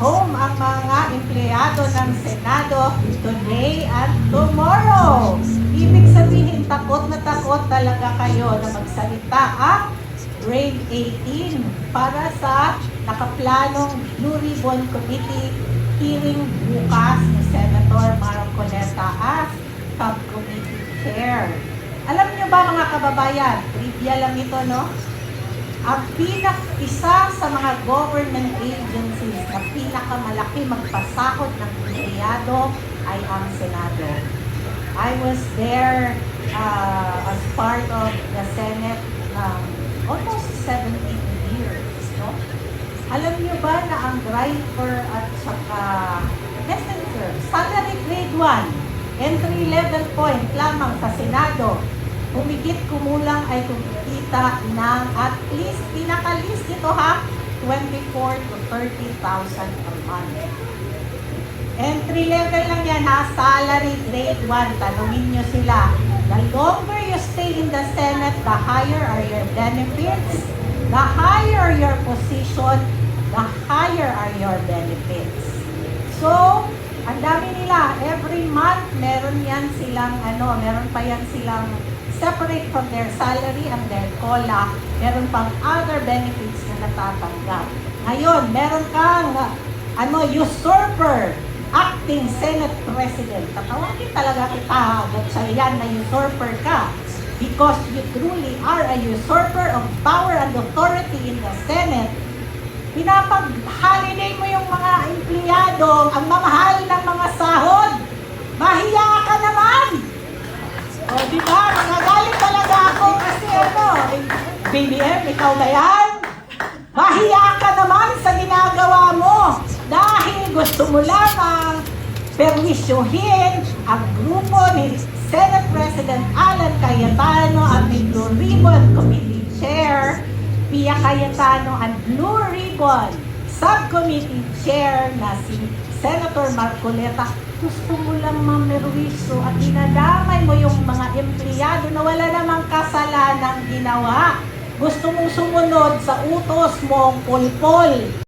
home ang mga empleyado ng Senado today and tomorrow. Ibig sabihin, takot na takot talaga kayo na magsalita ang Grade 18 para sa nakaplanong Blue Ribbon Committee hearing bukas ni Senator Marcoleta as Subcommittee Chair. Alam niyo ba mga kababayan, trivia lang ito, no? Ang isa sa mga government agencies na pinakamalaki magpasahod ng empleyado ay ang Senado. I was there as part of the Senate almost 17 years. No? Alam niyo ba na ang driver at saka messenger, salary grade 1, entry level point lamang sa Senado, humigit kumulang ay kumikita ng at least, pinaka-list ito ha, 24 to 30,000 a month. Entry level lang yan ha, salary grade 1, tanungin nyo sila. The longer you stay in the Senate, the higher are your benefits, the higher your position, the higher are your benefits. So, ang dami nila, every month meron yan silang meron pa yan silang separate from their salary and their COLA, meron pang other benefits na natatanggap. Ngayon, meron kang usurper, acting Senate President. Tatawagin talaga kita agad sa yan na usurper ka because you truly are a usurper of power and authority in the Senate. Pinapag-holiday mo yung mga empleyado, ang mamahal ng mga sahod. Mahiya ka naman! O, di ba? Nagagalit talaga ako kasi BBM, ikaw na yan? Mahiya ka naman sa ginagawa mo dahil gusto mo lamang perwisyuhin ang grupo ni Senate President Alan Cayetano at ni Blue Ribbon Committee Chair Pia Cayetano at Blue Ribbon Subcommittee Chair na si Senator Marcoleta. Gusto mo lang mamerwisyo at dinadamay mo yung mga empleyado na wala namang kasalanang ginawa. Gusto mong sumunod sa utos mong pulpol.